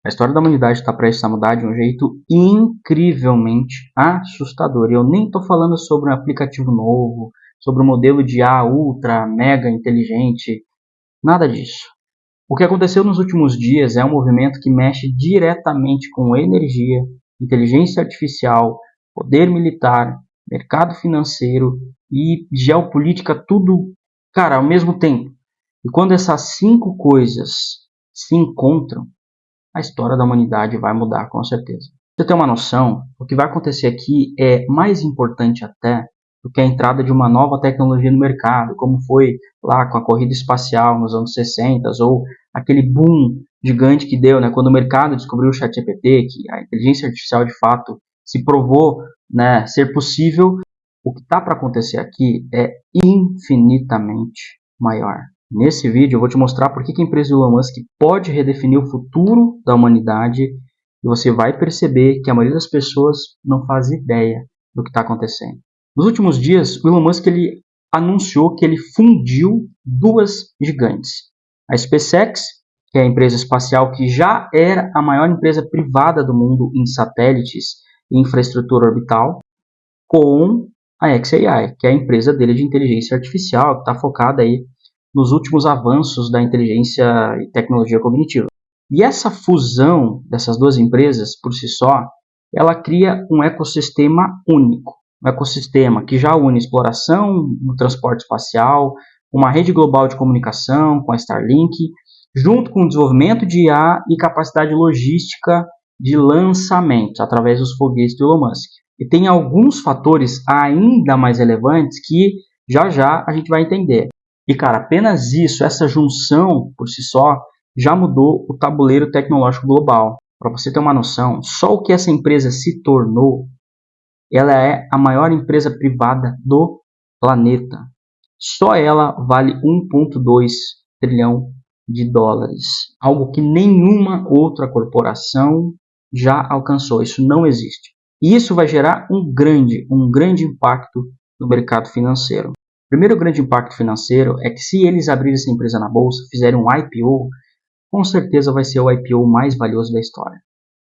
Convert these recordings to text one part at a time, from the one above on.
A história da humanidade está prestes a mudar de um jeito incrivelmente assustador. E eu nem estou falando sobre um aplicativo novo, sobre um modelo de IA ultra, mega inteligente, nada disso. O que aconteceu nos últimos dias é um movimento que mexe diretamente com energia, inteligência artificial, poder militar, mercado financeiro e geopolítica, tudo, cara, ao mesmo tempo. E quando essas 5 coisas se encontram, a história da humanidade vai mudar com certeza. Pra você ter uma noção, o que vai acontecer aqui é mais importante até do que a entrada de uma nova tecnologia no mercado, como foi lá com a corrida espacial nos anos 60, ou aquele boom gigante que deu, né, quando o mercado descobriu o ChatGPT, que a inteligência artificial de fato se provou, né, ser possível. O que está para acontecer aqui é infinitamente maior. Nesse vídeo eu vou te mostrar por que a empresa do Elon Musk pode redefinir o futuro da humanidade e você vai perceber que a maioria das pessoas não faz ideia do que está acontecendo. Nos últimos dias, o Elon Musk ele anunciou que ele fundiu 2 gigantes. A SpaceX, que é a empresa espacial que já era a maior empresa privada do mundo em satélites e infraestrutura orbital, com a xAI, que é a empresa dele de inteligência artificial, que está focada aí nos últimos avanços da inteligência e tecnologia cognitiva. E essa fusão dessas 2 empresas, por si só, ela cria um ecossistema único. Um ecossistema que já une exploração no transporte espacial, uma rede global de comunicação com a Starlink, junto com o desenvolvimento de IA e capacidade logística de lançamento através dos foguetes do Elon Musk. E tem alguns fatores ainda mais relevantes que já a gente vai entender. E, cara, apenas isso, essa junção por si só, já mudou o tabuleiro tecnológico global. Para você ter uma noção, só o que essa empresa se tornou, ela é a maior empresa privada do planeta. Só ela vale 1,2 trilhão de dólares. Algo que nenhuma outra corporação já alcançou. Isso não existe. E isso vai gerar um grande impacto no mercado financeiro. O primeiro grande impacto financeiro é que se eles abrirem essa empresa na bolsa, fizerem um IPO, com certeza vai ser o IPO mais valioso da história.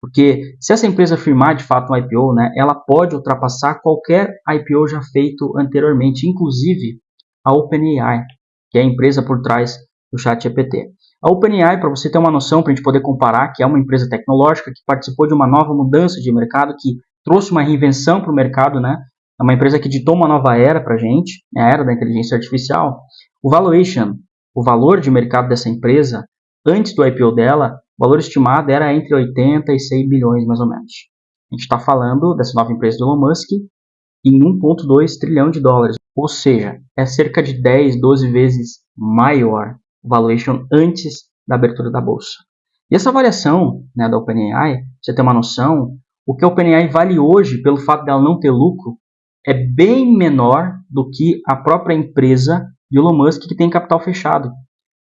Porque se essa empresa firmar de fato um IPO, né, ela pode ultrapassar qualquer IPO já feito anteriormente, inclusive a OpenAI, que é a empresa por trás do ChatGPT. A OpenAI, para você ter uma noção, para a gente poder comparar, que é uma empresa tecnológica que participou de uma nova mudança de mercado, que trouxe uma reinvenção para o mercado, né? É uma empresa que ditou uma nova era para a gente, a era da inteligência artificial. O valuation, o valor de mercado dessa empresa, antes do IPO dela, o valor estimado era entre 80 e 100 bilhões, mais ou menos. A gente está falando dessa nova empresa do Elon Musk em 1,2 trilhão de dólares. Ou seja, é cerca de 10, 12 vezes maior o valuation antes da abertura da bolsa. E essa variação, né, da OpenAI, pra você ter uma noção, o que a OpenAI vale hoje, pelo fato dela não ter lucro, é bem menor do que a própria empresa de Elon Musk, que tem capital fechado.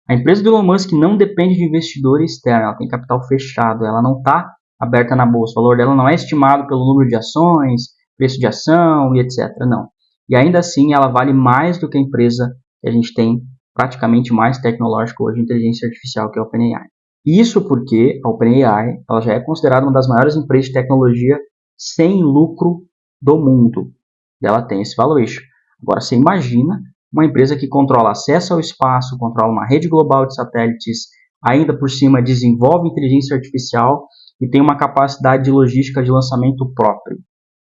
A empresa do Elon Musk não depende de investidor externo, ela tem capital fechado, ela não está aberta na bolsa, o valor dela não é estimado pelo número de ações, preço de ação e etc. Não. E ainda assim ela vale mais do que a empresa que a gente tem praticamente mais tecnológica hoje, inteligência artificial, que é a OpenAI. Isso porque a OpenAI ela já é considerada uma das maiores empresas de tecnologia sem lucro do mundo. E ela tem esse valuation. Agora você imagina uma empresa que controla acesso ao espaço, controla uma rede global de satélites, ainda por cima desenvolve inteligência artificial e tem uma capacidade de logística de lançamento próprio,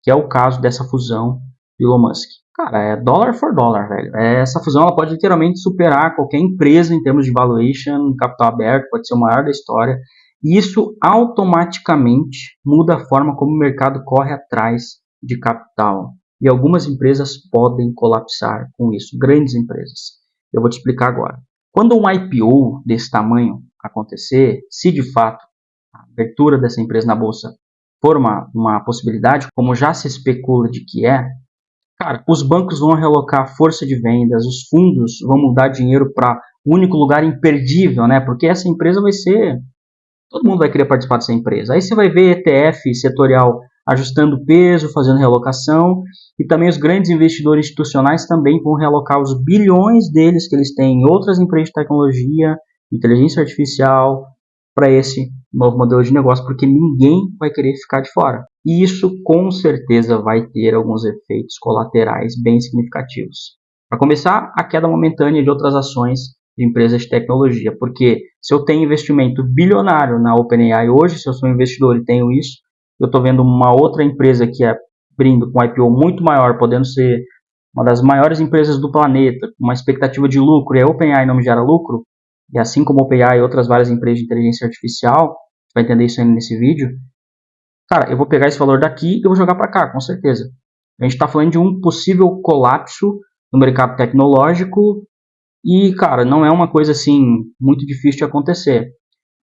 que é o caso dessa fusão de Elon Musk. Cara, é dólar for dólar, velho. Essa fusão ela pode literalmente superar qualquer empresa em termos de valuation, capital aberto, pode ser o maior da história. E isso automaticamente muda a forma como o mercado corre atrás de capital. E algumas empresas podem colapsar com isso, grandes empresas. Eu vou te explicar agora. Quando um IPO desse tamanho acontecer, se de fato a abertura dessa empresa na bolsa for uma possibilidade, como já se especula de que é, cara, os bancos vão realocar a força de vendas, os fundos vão mudar dinheiro para um único lugar imperdível, né? Porque essa empresa vai ser... Todo mundo vai querer participar dessa empresa. Aí você vai ver ETF setorial ajustando peso, fazendo realocação, e também os grandes investidores institucionais também vão realocar os bilhões deles que eles têm em outras empresas de tecnologia, inteligência artificial, para esse novo modelo de negócio, porque ninguém vai querer ficar de fora. E isso com certeza vai ter alguns efeitos colaterais bem significativos. Para começar, a queda momentânea de outras ações de empresas de tecnologia, porque se eu tenho investimento bilionário na OpenAI hoje, se eu sou investidor e tenho isso, eu estou vendo uma outra empresa que é abrindo com um IPO muito maior, podendo ser uma das maiores empresas do planeta, com uma expectativa de lucro, e a OpenAI não me gera lucro, e assim como a OpenAI e outras várias empresas de inteligência artificial, você vai entender isso aí nesse vídeo, cara, eu vou pegar esse valor daqui e eu vou jogar para cá, com certeza. A gente está falando de um possível colapso no mercado tecnológico e, cara, não é uma coisa assim muito difícil de acontecer.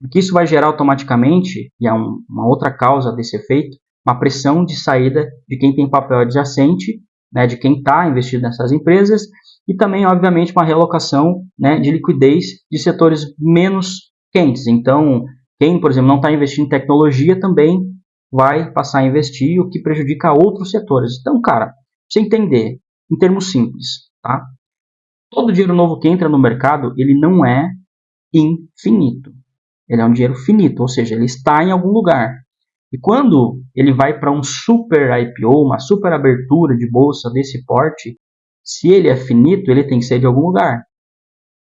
O que isso vai gerar automaticamente, e é uma outra causa desse efeito, uma pressão de saída de quem tem papel adjacente, né, de quem está investido nessas empresas, e também, obviamente, uma realocação, né, de liquidez de setores menos quentes. Então, quem, por exemplo, não está investindo em tecnologia também vai passar a investir, o que prejudica outros setores. Então, cara, pra você entender, em termos simples, tá? Todo dinheiro novo que entra no mercado, ele não é infinito. Ele é um dinheiro finito, ou seja, ele está em algum lugar. E quando ele vai para um super IPO, uma super abertura de bolsa desse porte, se ele é finito, ele tem que sair de algum lugar.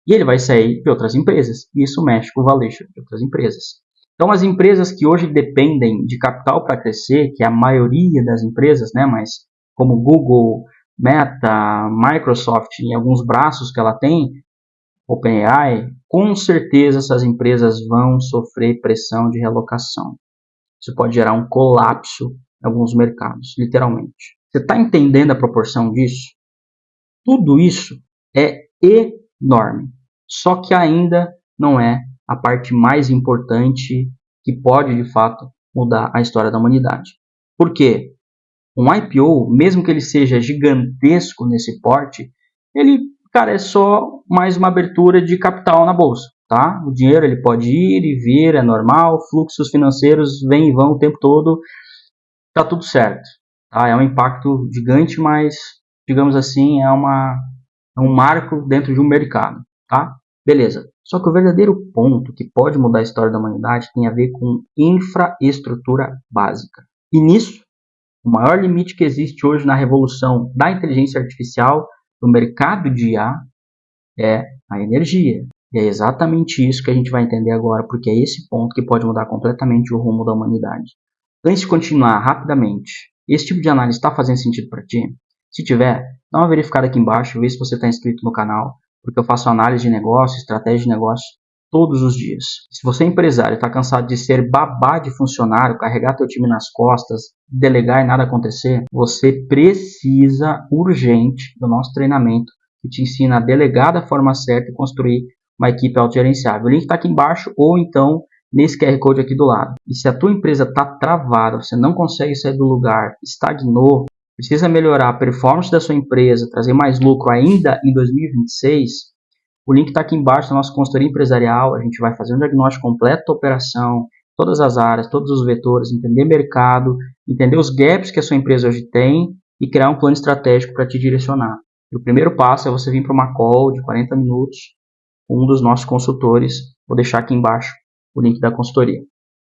E ele vai sair de outras empresas. E isso mexe com o valuation de outras empresas. Então, as empresas que hoje dependem de capital para crescer, que é a maioria das empresas, né, mas como Google, Meta, Microsoft e alguns braços que ela tem, OpenAI, com certeza essas empresas vão sofrer pressão de realocação. Isso pode gerar um colapso em alguns mercados, literalmente. Você está entendendo a proporção disso? Tudo isso é enorme, só que ainda não é a parte mais importante que pode, de fato, mudar a história da humanidade. Por quê? Um IPO, mesmo que ele seja gigantesco nesse porte, ele, cara, é só mais uma abertura de capital na bolsa, tá? O dinheiro ele pode ir e vir, é normal, fluxos financeiros vêm e vão o tempo todo, tá tudo certo, tá? É um impacto gigante, mas, digamos assim, é um marco dentro de um mercado, tá? Beleza. Só que o verdadeiro ponto que pode mudar a história da humanidade tem a ver com infraestrutura básica. E nisso, o maior limite que existe hoje na revolução da inteligência artificial, no mercado de IA, é a energia. E é exatamente isso que a gente vai entender agora, porque é esse ponto que pode mudar completamente o rumo da humanidade. Antes de continuar rapidamente, esse tipo de análise está fazendo sentido para ti? Se tiver, dá uma verificada aqui embaixo, vê se você está inscrito no canal, porque eu faço análise de negócio, estratégia de negócio todos os dias. Se você é empresário e está cansado de ser babá de funcionário, carregar teu time nas costas, delegar e nada acontecer, você precisa urgente do nosso treinamento que te ensina a delegar da forma certa e construir uma equipe autogerenciável. O link está aqui embaixo ou então nesse QR Code aqui do lado. E se a tua empresa está travada, você não consegue sair do lugar, estagnou, precisa melhorar a performance da sua empresa, trazer mais lucro ainda em 2026, o link está aqui embaixo da nossa consultoria empresarial. A gente vai fazer um diagnóstico completo da operação, todas as áreas, todos os vetores, entender mercado, entender os gaps que a sua empresa hoje tem e criar um plano estratégico para te direcionar. E o primeiro passo é você vir para uma call de 40 minutos com um dos nossos consultores. Vou deixar aqui embaixo o link da consultoria.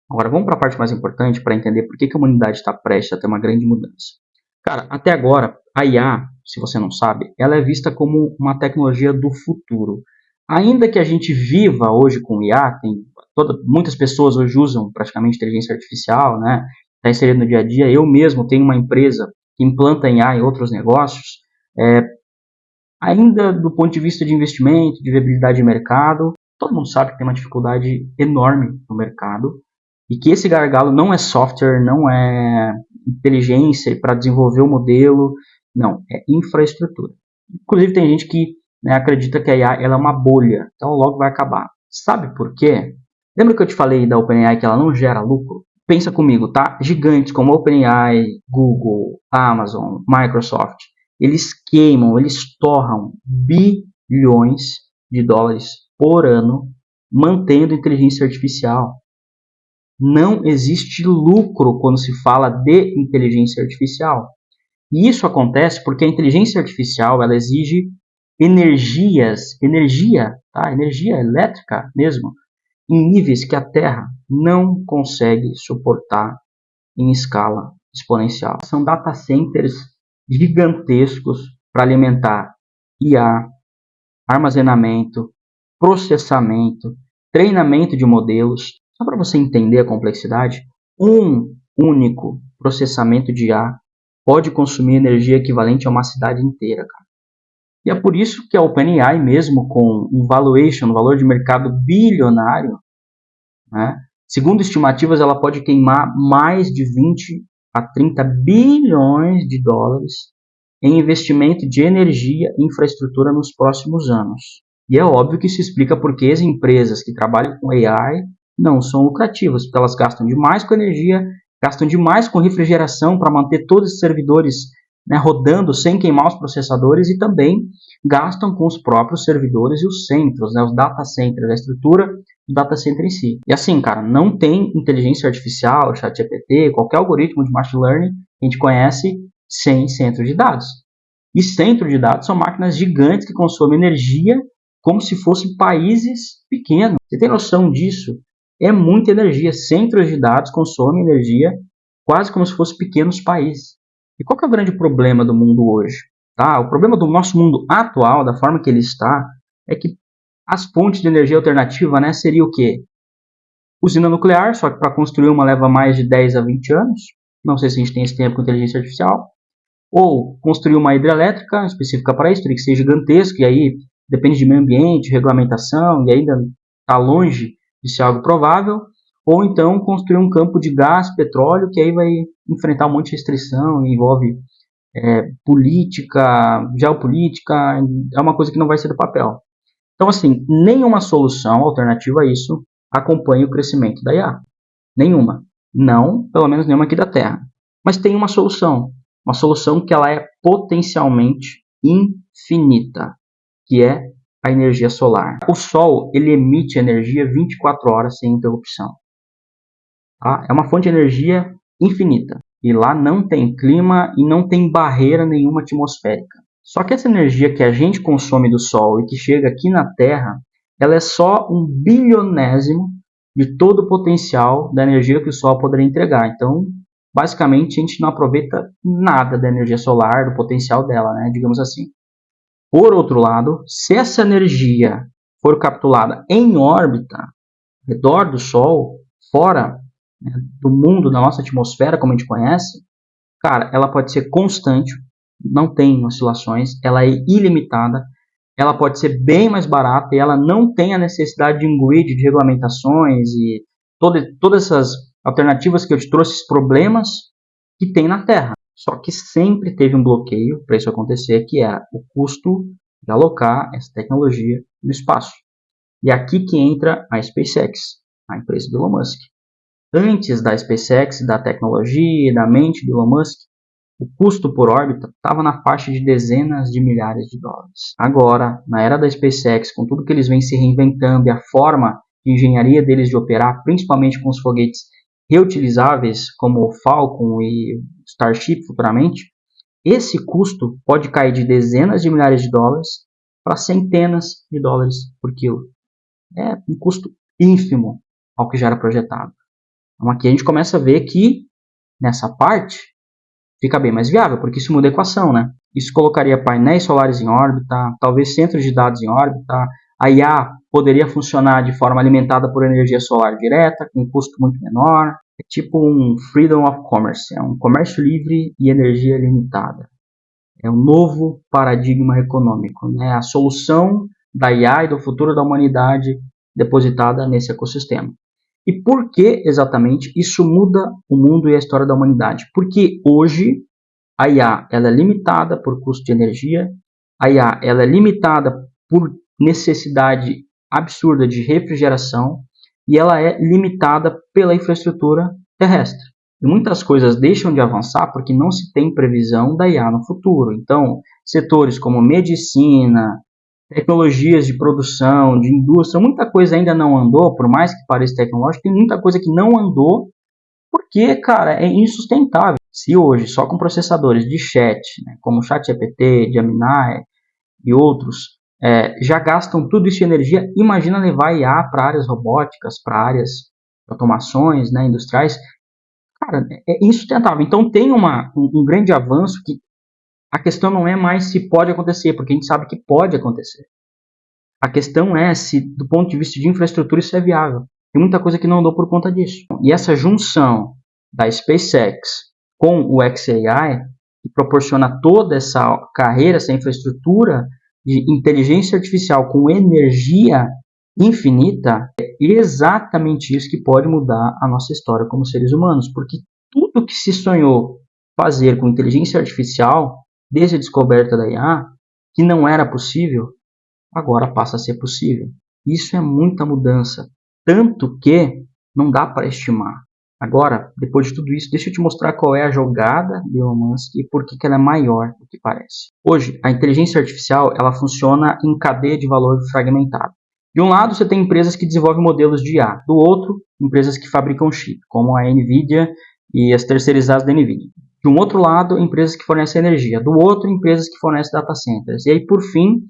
Agora vamos para a parte mais importante para entender por que a humanidade está prestes a ter uma grande mudança. Cara, até agora, a IA, se você não sabe, ela é vista como uma tecnologia do futuro. Ainda que a gente viva hoje com IA, muitas pessoas hoje usam praticamente inteligência artificial, né? Está inserido no dia a dia. Eu mesmo tenho uma empresa que implanta IA em outros negócios. Ainda do ponto de vista de investimento, de viabilidade de mercado, todo mundo sabe que tem uma dificuldade enorme no mercado e que esse gargalo não é software, não é inteligência para desenvolver o modelo, não, é infraestrutura. Inclusive tem gente que acredita que a IA ela é uma bolha, então logo vai acabar. Sabe por quê? Lembra que eu te falei da OpenAI que ela não gera lucro? Pensa comigo, tá? Gigantes como OpenAI, Google, Amazon, Microsoft, eles queimam, eles torram bilhões de dólares por ano mantendo inteligência artificial. Não existe lucro quando se fala de inteligência artificial. E isso acontece porque a inteligência artificial ela exige energia elétrica mesmo, em níveis que a Terra não consegue suportar em escala exponencial. São data centers gigantescos para alimentar IA, armazenamento, processamento, treinamento de modelos. Só para você entender a complexidade, um único processamento de IA pode consumir energia equivalente a uma cidade inteira, cara. E é por isso que a OpenAI, mesmo com um valuation, um valor de mercado bilionário, né, segundo estimativas, ela pode queimar mais de 20 a 30 bilhões de dólares em investimento de energia e infraestrutura nos próximos anos. E é óbvio que isso explica por que as empresas que trabalham com AI não são lucrativas, porque elas gastam demais com energia, gastam demais com refrigeração para manter todos os servidores, né, rodando sem queimar os processadores, e também gastam com os próprios servidores e os centros, né, os data centers, a estrutura do data center em si. E assim, cara, não tem inteligência artificial, ChatGPT, qualquer algoritmo de machine learning que a gente conhece sem centro de dados. E centro de dados são máquinas gigantes que consomem energia como se fossem países pequenos. Você tem noção disso? É muita energia. Centros de dados consomem energia quase como se fossem pequenos países. E qual que é o grande problema do mundo hoje? Tá? O problema do nosso mundo atual, da forma que ele está, é que as fontes de energia alternativa, né, seria o quê? Usina nuclear, só que para construir uma leva mais de 10 a 20 anos. Não sei se a gente tem esse tempo com inteligência artificial. Ou construir uma hidrelétrica específica para isso, teria que ser gigantesco, e aí depende de meio ambiente, regulamentação, e ainda está longe de ser algo provável. Ou então construir um campo de gás, petróleo, que aí vai enfrentar um monte de restrição, envolve política, geopolítica, é uma coisa que não vai ser do papel. Então, assim, nenhuma solução alternativa a isso acompanha o crescimento da IA. Nenhuma. Não, pelo menos nenhuma aqui da Terra. Mas tem uma solução que ela é potencialmente infinita, que é a energia solar. O Sol, ele emite energia 24 horas sem interrupção. Tá? É uma fonte de energia infinita. E lá não tem clima e não tem barreira nenhuma atmosférica. Só que essa energia que a gente consome do Sol e que chega aqui na Terra, ela é só um bilionésimo de todo o potencial da energia que o Sol poderia entregar. Então, basicamente, a gente não aproveita nada da energia solar, do potencial dela, né? Digamos assim. Por outro lado, se essa energia for capturada em órbita, ao redor do Sol, fora, né, do mundo, da nossa atmosfera, como a gente conhece, cara, ela pode ser constante, não tem oscilações, ela é ilimitada, ela pode ser bem mais barata e ela não tem a necessidade de um grid de regulamentações e todas essas alternativas que eu te trouxe, esses problemas que tem na Terra. Só que sempre teve um bloqueio para isso acontecer, que é o custo de alocar essa tecnologia no espaço. E aqui que entra a SpaceX, a empresa do Elon Musk. Antes da SpaceX, da tecnologia, da mente do Elon Musk, o custo por órbita estava na faixa de dezenas de milhares de dólares. Agora, na era da SpaceX, com tudo que eles vêm se reinventando e a forma de engenharia deles de operar, principalmente com os foguetes reutilizáveis, como o Falcon e Starship futuramente, esse custo pode cair de dezenas de milhares de dólares para centenas de dólares por quilo. É um custo ínfimo ao que já era projetado. Então aqui a gente começa a ver que nessa parte fica bem mais viável, porque isso muda a equação, né? Isso colocaria painéis solares em órbita, talvez centros de dados em órbita, a IA poderia funcionar de forma alimentada por energia solar direta, com um custo muito menor. É tipo um freedom of commerce, é um comércio livre e energia limitada. É um novo paradigma econômico, né? A solução da IA e do futuro da humanidade depositada nesse ecossistema. E por que exatamente isso muda o mundo e a história da humanidade? Porque hoje a IA ela é limitada por custo de energia, a IA ela é limitada por necessidade absurda de refrigeração e ela é limitada pela infraestrutura terrestre. E muitas coisas deixam de avançar porque não se tem previsão da IA no futuro. Então, setores como medicina, tecnologias de produção, de indústria, muita coisa ainda não andou, por mais que pareça tecnológico, tem muita coisa que não andou, porque, cara, é insustentável. Se hoje, só com processadores de chat, né, como o ChatGPT, Gemini e outros, já gastam tudo isso de energia, imagina levar IA para áreas robóticas, para áreas automações, né, industriais, cara, é insustentável. Então tem um grande avanço que a questão não é mais se pode acontecer, porque a gente sabe que pode acontecer. A questão é se, do ponto de vista de infraestrutura, isso é viável. Tem muita coisa que não andou por conta disso. E essa junção da SpaceX com o xAI, que proporciona toda essa carreira, essa infraestrutura de inteligência artificial com energia infinita, é exatamente isso que pode mudar a nossa história como seres humanos. Porque tudo que se sonhou fazer com inteligência artificial, desde a descoberta da IA, que não era possível, agora passa a ser possível. Isso é muita mudança, tanto que não dá para estimar. Agora, depois de tudo isso, deixa eu te mostrar qual é a jogada de Elon Musk e por que ela é maior do que parece. Hoje, a inteligência artificial ela funciona em cadeia de valor fragmentada. De um lado, você tem empresas que desenvolvem modelos de IA. Do outro, empresas que fabricam chip, como a NVIDIA e as terceirizadas da NVIDIA. De um outro lado, empresas que fornecem energia. Do outro, empresas que fornecem data centers. E aí, por fim,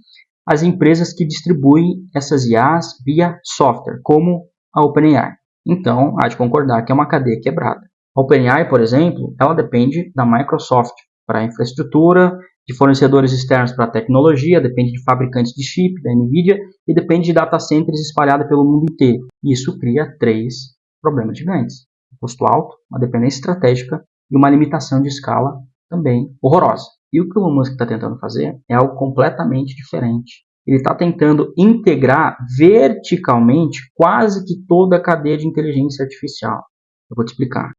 as empresas que distribuem essas IAs via software, como a OpenAI. Então, há de concordar que é uma cadeia quebrada. A OpenAI, por exemplo, ela depende da Microsoft para a infraestrutura, de fornecedores externos para a tecnologia, depende de fabricantes de chip, da NVIDIA, e depende de data centers espalhados pelo mundo inteiro. Isso cria 3 problemas gigantes. Um custo alto, uma dependência estratégica e uma limitação de escala também horrorosa. E o que o Elon Musk está tentando fazer é algo completamente diferente. Ele está tentando integrar verticalmente quase que toda a cadeia de inteligência artificial. Eu vou te explicar.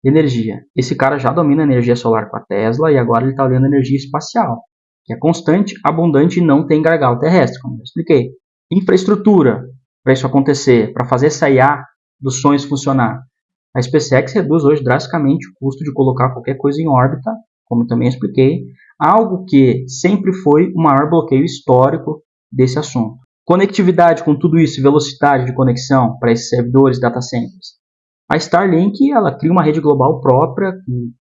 Energia. Esse cara já domina a energia solar com a Tesla e agora ele está olhando a energia espacial, que é constante, abundante e não tem gargalo terrestre, como eu expliquei. Infraestrutura. Para isso acontecer, para fazer essa IA dos sonhos funcionar. A SpaceX reduz hoje drasticamente o custo de colocar qualquer coisa em órbita, como também expliquei, algo que sempre foi o maior bloqueio histórico desse assunto. Conectividade com tudo isso, velocidade de conexão para esses servidores, data centers. A Starlink ela cria uma rede global própria,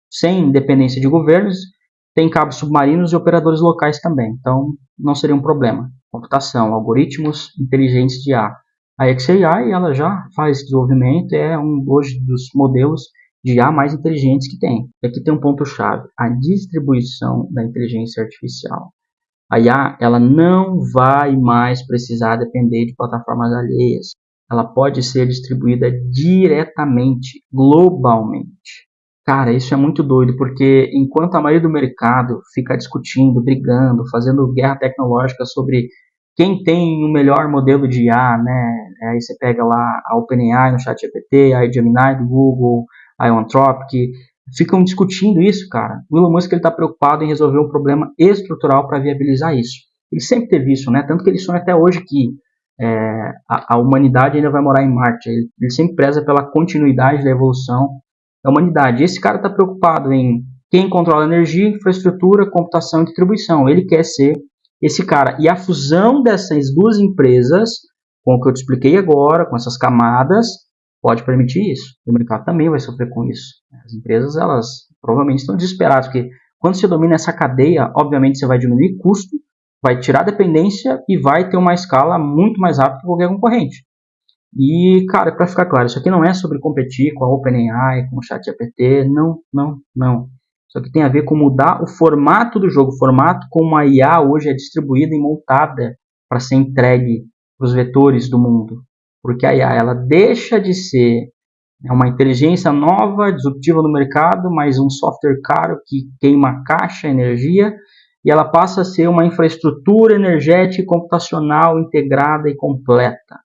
sem dependência de governos, tem cabos submarinos e operadores locais também, então não seria um problema. Computação, algoritmos inteligentes de IA. A xAI ela já faz desenvolvimento, é hoje dos modelos de IA mais inteligentes que tem. E aqui tem um ponto-chave, a distribuição da inteligência artificial. A IA ela não vai mais precisar depender de plataformas alheias. Ela pode ser distribuída diretamente, globalmente. Cara, isso é muito doido, porque enquanto a maioria do mercado fica discutindo, brigando, fazendo guerra tecnológica sobre quem tem o melhor modelo de IA, né? Aí você pega lá a OpenAI no ChatGPT, a Gemini do Google, a Anthropic, ficam discutindo isso, cara. O Elon Musk está preocupado em resolver um problema estrutural para viabilizar isso. Ele sempre teve isso, né? Tanto que ele sonha até hoje que a humanidade ainda vai morar em Marte. Ele sempre preza pela continuidade da evolução da humanidade. E esse cara está preocupado em quem controla energia, infraestrutura, computação e distribuição. Ele quer ser esse cara. E a fusão dessas duas empresas, com o que eu te expliquei agora, com essas camadas, pode permitir isso. O mercado também vai sofrer com isso. As empresas, elas provavelmente estão desesperadas, porque quando você domina essa cadeia, obviamente você vai diminuir custo, vai tirar dependência e vai ter uma escala muito mais rápida que qualquer concorrente. E, cara, para ficar claro, isso aqui não é sobre competir com a OpenAI, com o ChatGPT, não. Isso aqui tem a ver com mudar o formato do jogo, o formato como a IA hoje é distribuída e montada para ser entregue para os vetores do mundo. Porque a IA ela deixa de ser uma inteligência nova, disruptiva no mercado, mas um software caro que queima caixa, energia, e ela passa a ser uma infraestrutura energética e computacional integrada e completa.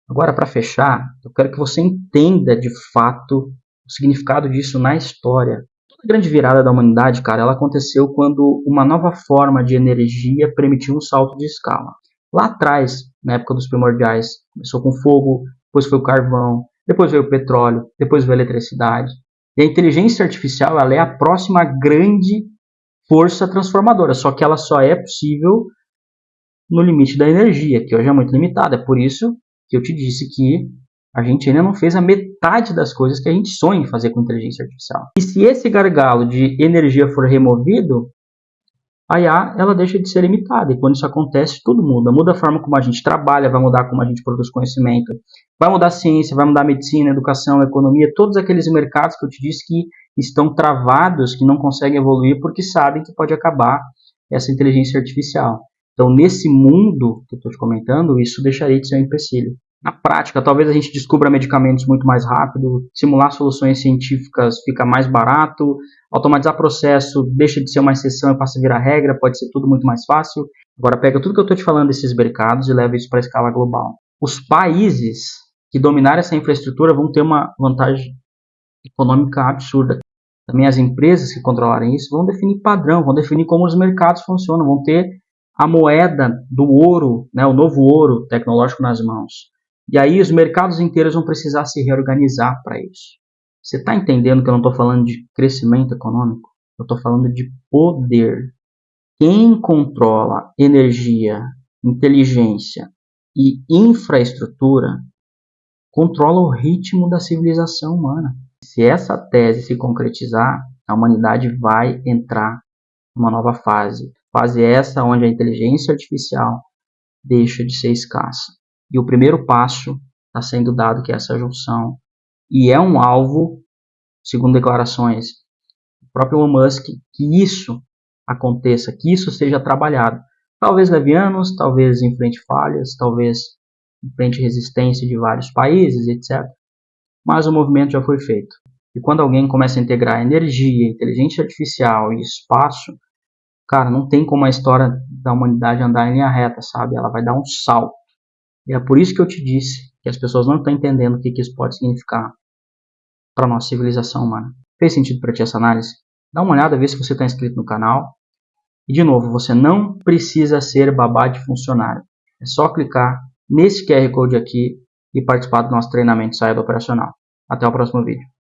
Agora, para fechar, eu quero que você entenda de fato o significado disso na história. Toda a grande virada da humanidade, cara, ela aconteceu quando uma nova forma de energia permitiu um salto de escala. Lá atrás, na época dos primordiais, começou com fogo, depois foi o carvão, depois veio o petróleo, depois veio a eletricidade. E a inteligência artificial ela é a próxima grande força transformadora, só que ela só é possível no limite da energia, que hoje é muito limitada. É por isso que eu te disse que a gente ainda não fez a metade das coisas que a gente sonha em fazer com inteligência artificial. E se esse gargalo de energia for removido, a IA ela deixa de ser limitada. E quando isso acontece, tudo muda. Muda a forma como a gente trabalha, vai mudar como a gente produz conhecimento, vai mudar a ciência, vai mudar a medicina, a educação, a economia, todos aqueles mercados que eu te disse que estão travados, que não conseguem evoluir porque sabem que pode acabar essa inteligência artificial. Então, nesse mundo que eu estou te comentando, isso deixaria de ser um empecilho. Na prática, talvez a gente descubra medicamentos muito mais rápido, simular soluções científicas fica mais barato, automatizar processo deixa de ser uma exceção e passa a virar regra, pode ser tudo muito mais fácil. Agora pega tudo que eu estou te falando desses mercados e leva isso para a escala global. Os países que dominarem essa infraestrutura vão ter uma vantagem econômica absurda. Também as empresas que controlarem isso vão definir padrão, vão definir como os mercados funcionam, vão ter a moeda do ouro, né, o novo ouro tecnológico nas mãos. E aí os mercados inteiros vão precisar se reorganizar para isso. Você está entendendo que eu não estou falando de crescimento econômico? Eu estou falando de poder. Quem controla energia, inteligência e infraestrutura controla o ritmo da civilização humana. Se essa tese se concretizar, a humanidade vai entrar numa nova fase. Fase essa onde a inteligência artificial deixa de ser escassa. E o primeiro passo está sendo dado, que é essa junção. E é um alvo, segundo declarações do próprio Elon Musk, que isso aconteça, que isso seja trabalhado. Talvez leve anos, talvez enfrente falhas, talvez enfrente resistência de vários países, etc. Mas o movimento já foi feito. E quando alguém começa a integrar energia, inteligência artificial e espaço, cara, não tem como a história da humanidade andar em linha reta, sabe? Ela vai dar um salto. E é por isso que eu te disse que as pessoas não estão entendendo o que isso pode significar para a nossa civilização humana. Fez sentido para ti essa análise? Dá uma olhada, vê se você está inscrito no canal. E de novo, você não precisa ser babá de funcionário. É só clicar nesse QR Code aqui e participar do nosso treinamento Saída Operacional. Até o próximo vídeo.